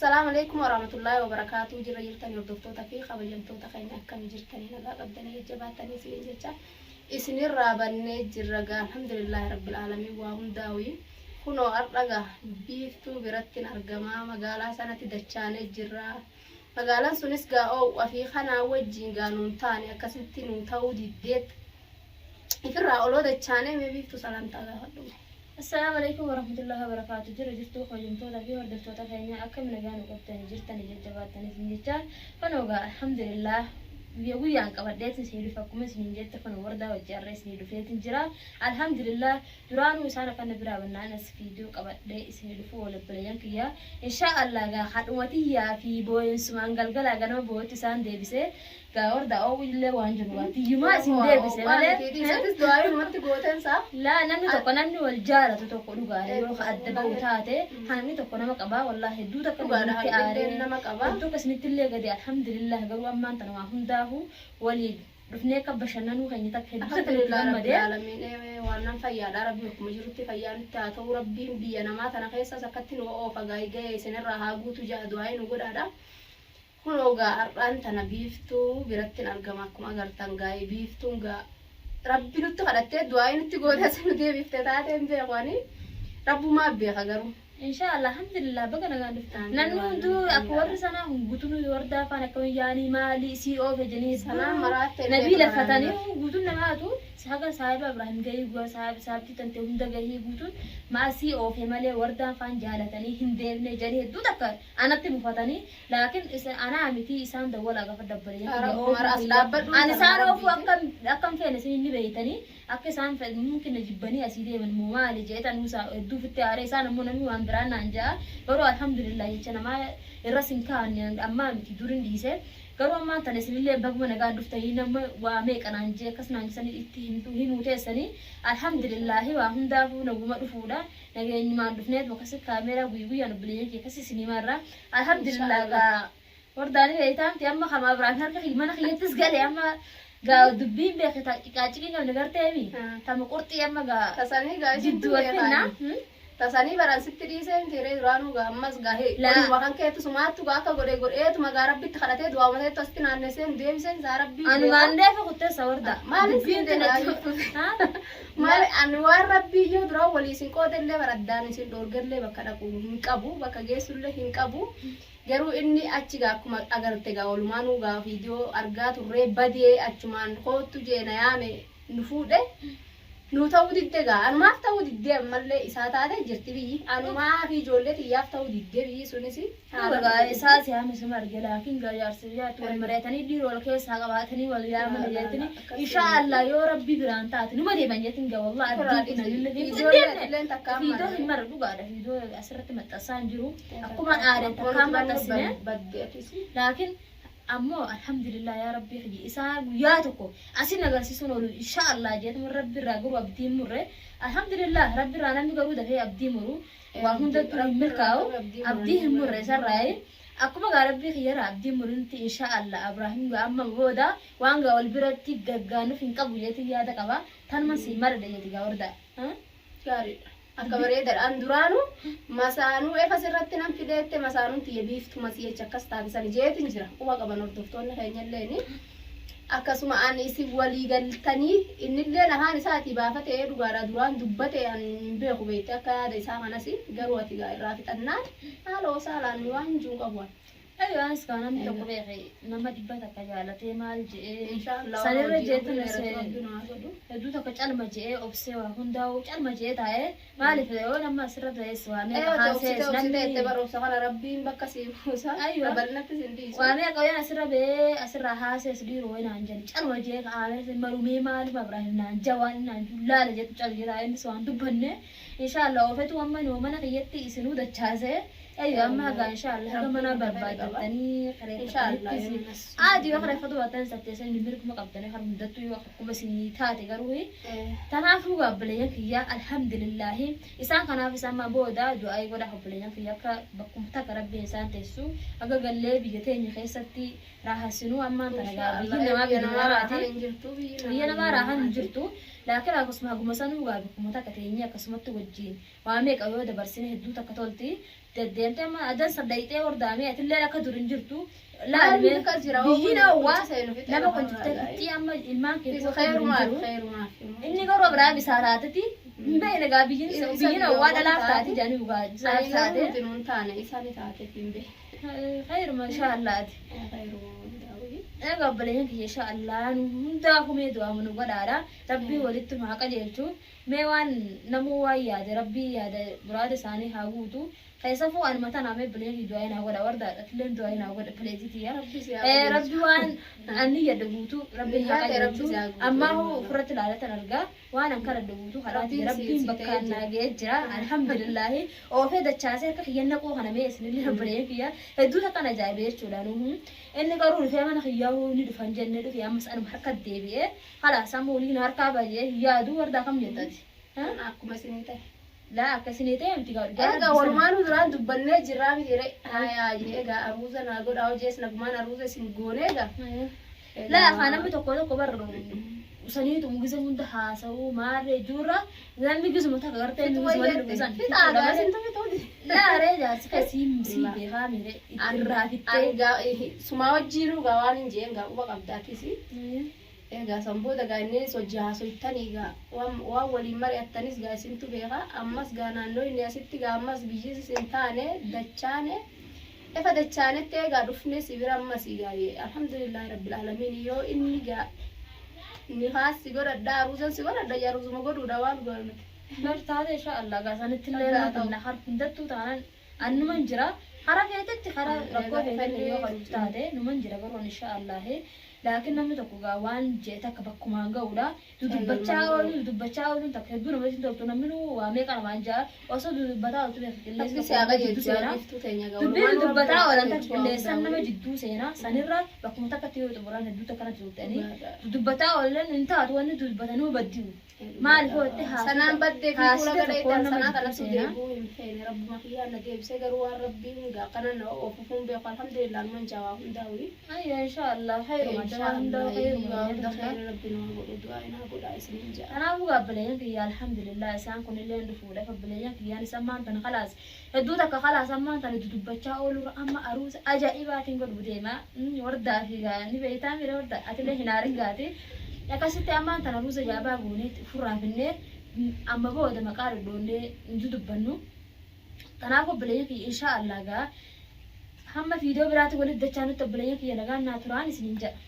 السلام عليكم ورحمة الله وبركاته. جرى جرتني وردفتو تفي خبجنتو تخينا كم جرتني نلا قبضني جباتني سينجتا إسني الرابني جرجا الحمد لله رب العالمين وهم داوي كنو أرجع بيفتو برتين أرجما مقالة سنة دشانة جرا مقالة سونس جا أو وفي خنا وجين قانون تاني كسنتين وتاودي ديت يفرع أولو دشانة ما بيفتو سلام تاجا. السلام عليكم ورحمة الله وبركاته. جرى جرتو خجمتو تبي وردفتو تفيني أكم نجانو قبتني جرتني جباتني سنجتا فنوجا الحمد لله بيقول يعني كبردات سيدو فكم سنجتا فنوردا وجرى سيدو فيتن جرا الحمد لله درانو سانا فنبرا بنانا سفيدو كبردات سيدو فول بليان كيا إن شاء الله جا خدمتي يا في بوين سمان قلقلا جنو بوت سان ديبسه كوردا أو اللي وانجنواتي يما سندي بس ماله ساتس دعائي ما تقولين صح لا نحن تكونن والجارة تقولوا قاري يروح أدبا وثاته هني تكون ما كبا والله دو تكون كأري دو كسنت اللي قدي الحمد لله قالوا ما أنت نواهم داهو ولي رفناك بشنانو هني تكهد الحمد لله رب العالمين وانا فيا ربي مجرتي فيا تاتو ربي بينا ما تنا خيسا سكتين وقف جاي جاي سنرا هاجو تجاه دعائي نقول هذا كنوجا أنت نبيفتو برتين أرجماكم أجرتان جاي بيفتونجا ربي نتقدرت دعائي نتقول هسه ندي بيفتاتهم بيقواني ربو ما بيخجرو إن شاء الله الحمد لله بقى نقدر لأنه دو أقوار سنة هم قطنوا وردا فانا كون يعني مالي سي أو في جنيس سلام مرات نبيل فتاني قطنا ما تو ساقا صاحب إبراهيم جاي جوا صاحب تنتي هندا جاي قطن ما سي أو في مالي وردا فان جالتني هندير نجاري دو تكر أنا تبي فتاني لكن أنا عمتي إنسان دولا قفل دبري أنا سارو فو أكم فين سنين بيتني أكسان ممكن نجيبني أسيدي من موالي جيت أنا موسى دو في التعري سان مونمي وأندران أنجا برو الحمد لله يجنا ما الرسم كان أما متي دورين ديسه برو ما تنسي اللي بقوم نقعد دفتهينا واميك أنا أنجا كسنا إنساني إتهم توهين وتسني الحمد لله وهم دافو نقوم رفودا نجي ما دفنت وكسر كاميرا ويوي أنا بليجي كسر سينما الحمد لله ورداني ليتام تيام خما برانر كخيمنا خيتس قال يا أما قاو دبين بيختا كاچيكي كم نغرتي مي تام قرطي اما غا تساني غا جدو وفنا تساني بران ستري سين تيري رانو غا امس غاهي لا وكان كيتو سماتو غا كا غوري غور ايت ما غارب بيت خلاتي دوا ما تستنا نسين ديم سين زاربي انا ما عندي فكنت سوردا مالي سين ها مالي انوار ربي يو درو ولي سين كود اللي بردان سين دورغر لي بكدا كو هنقبو بكا جيسول هنقبو garuu inni achi gaa akkuma agarte gaa walumaanuu gaa viidiyoo argaa turre badee achumaan kootu jeena yaame nu fuudhe nu ta'uu didde gaa anumaaf ta'uu didde ammallee isaa taate jirti biyyi anumaa fi ijoollee xiyyaaf ta'uu didde biyyi sunis gaa isaa siyaame suma arge laakiin gaa jaarsiyaatu wal mareetanii dhiiroo wal keessaa qabaatanii wal yaaman jettanii inshaallah yoo rabbi biraan taate numa deeman jettin gaa wallahi abdii kuna lille ijoollee takkaa viidiyoo hin marru dhugaadha viidiyoo asirratti maxxansaan jiru akkuma aadan takkaa maxxansine laakiin أمو الحمد لله يا ربي خدي إسحاق وياتكو أسينا قرسيسون ولو إن شاء الله جيت من ربي راجو أبدي مرة الحمد لله ربي رانا ميقولوا ده هي أبدي مرو وهم ده ملكاو أبدي مرة سراي أكو ما ربي خير أبدي مرنتي إن شاء الله إبراهيم وأما غودا وانغا والبرتي جعانو فين كابوجتي يا ده كبا ثان سيمر ده يتي غوردا ها كاري أكبرية در أندرانو مسانو إفسرت نام فيديت مسانو تيبيفت مسيه چكس تابسان جيت نجرا وما قبل نردفتون هيني ليني أكسم أني سي ولي قلتني إن اللي نهاني ساتي بافته دوغارا دوران دبته أن بيخو بيتا كاد إسام نسي قروتي غير رافت النار هلو سالان وان جو قبوان أيوة أنا سكان أنا متوقع في نما دبته كجالة مال جي إن شاء الله سنير جيت نسي هدو تكجال ما جي أبسي وهندا وجال ما جي تاي مالي في ده نما سرد رئيس وأنا حاسس نمي تبرو سخنا ربي بكسي موسى أيوة قبلنا تزندي وأنا قوي أسرع به أسرع حاسس دير وين عنجلي جال ما جي كعالة مرومي مالي ببراهيم نانجوان نانجولا لجيت جال جي راين سوان دبنة إن شاء الله وفتو أما نومنا خيتي إسنود الشاسة أيوة أما إن شاء الله كمنا بربادتني إن شاء الله عادي وخرج فضوة تنسى سن نمرك ما قبضني خرج مدته يوقف بس نيتاتي قروي تنافوا قبلين فيا الحمد لله إنسان كان في سما بودا دعاء ولا قبلين فيا كبكم تكرب بإنسان تسو أجا قال لي بيجتني خيستي راح سنو أما ترى بيجي ما بينوراتي هي أنا ما راح نجرتو لكن أقسم هجوم سنو قابكم تكتيني أقسمت وجين وعميك أيوة دبرسين هدو تكتولتي deddeemtee amma adan saddeetee wardaamee atillee akka dur hin jirtu Laalmee kas jira biyyina waa seenu fixe nama kan jirtetti amma ilmaan Isa keessaa khayrumaa inni garuu biraa bisaaraatati mbee nagaa biyyina waa dhalaaf taati jedhanii ugaa isaaf taate Nuun taane isaanii taate himbe khayruma insha Allaati. khayrumaa Egaa obboleeyyan kiyya insha Allah hundaa humee du'aamu nu godhaadha. Rabbii walitti nu haqa jechuun mee waan namuu waan yaade rabbii yaade muraada isaanii haa guutu. Keessafuu ani mataa naamee obboleeyyan du'aa naa godha wardaadha. Tilleen du'aa naa godha pileetitiya. Rabbi waan ani yadda guutu rabbii haqa jechuun ammaa ofirratti ilaalatan argaa waan an kana guutu kadhaati rabbiin bakkaan naagee jira alhamdulillah oofee dachaasee akka kiyyanna qoo kana mee isinillee obboleeyyan kiyya hedduu takkan ajaa'ibee jechuudha nuhu. Inni garuu dhufee mana kiyyaa'uu ni dhufan jennee dhufee ammas anuma harka deebi'ee halaas amma waliin harkaa baay'ee yaaduu wardaa kam jettati. akkuma isinii ta'e. Laa akkasii ta'e miti gaadhu. Egaa walumaan duraan dubbannee jirraa miti jedhee hayaa egaa aruuza naa godhaa hojees nagumaan aruuza isin goone egaa. Laa afaan namni tokko barru saniitu mugisa hunda haasa'uu maarree jirra namni gisuma takka gartee inni gisuma dubbisan. Fixaagaa isin taphee ta'uu Laa ree jaarsi kasii sii beekaa mire irraa fittee. Sumaa wajjiinuu gaa waan hin jeen gaa quba qabdaatis. Egaa sanboota gaa inni hojii haasoittanii gaa waan waliin mari'attanis gaa isintu beekaa ammas gaa naannoo inni asitti gaa ammas biyyis isin taane dachaane efa dachaanetti egaa dhufne sibira ammas gaa alhamdulillahi rabbil aalamiin yoo inni gaa ni haasi godhadha aruusan si godhadha aruusuma godhuudha waan godhamte. Bartaate insha Allah gaa sanitti illee laatan har hundattuu taanan annuman jira hara keessatti hara rakkoo keessatti yoo qaluuf taate numan jira garuu insha Allah. Laakiin namni tokko gaa waan jeeta akka bakkumaan ga'uudha. Dubbachaa ooluun takka hedduu namatti hin toltu namni waa meeqa namaan jaa osoo dubbataa ooltu beeku qilleessa dubbiin dubbataa oolan takka qilleessan nama jidduu seenaa sanirra bakkuma takkatti yoo xumuraan hedduu takka natti turtanii dubbataa oolan hin taatu wanni dubbatanii baddiu. Maaliif oolte sanaan baddee fi fuula gadheetan sanaa kanatti deebuu hin feene rabbuma kiyyaan na deebisee garuu waan rabbiin gaa kanan ofufuun beeku alhamdulillah man jawaa hundaa'u. Ayya insha Allah khayruma jawaa hundaa'u kanaafuu gaabbileeyyan kiyya alhamdulillah isaan kunillee dhufuudha gaabbileeyyan kiyyaan isaan maantan khalaas hedduu takka khalaas ammaan tan dubbachaa oolurra amma aruusa ajaa'ibaatiin godhu deema wardaa fi ni beeytaa mire wardaa atilee hin aarin gaati akkasitti ammaan tan aruusa jaabaa goonee furraafinnee amma booda maqaa dhadhoonnee hin dubbannu kanaaf gaabbileeyyan kiyya insha Allah gaa hamma viidiyoo biraatti walitti dachaanutti gaabbileeyyan kiyya nagaan naa turaan isinin jedha.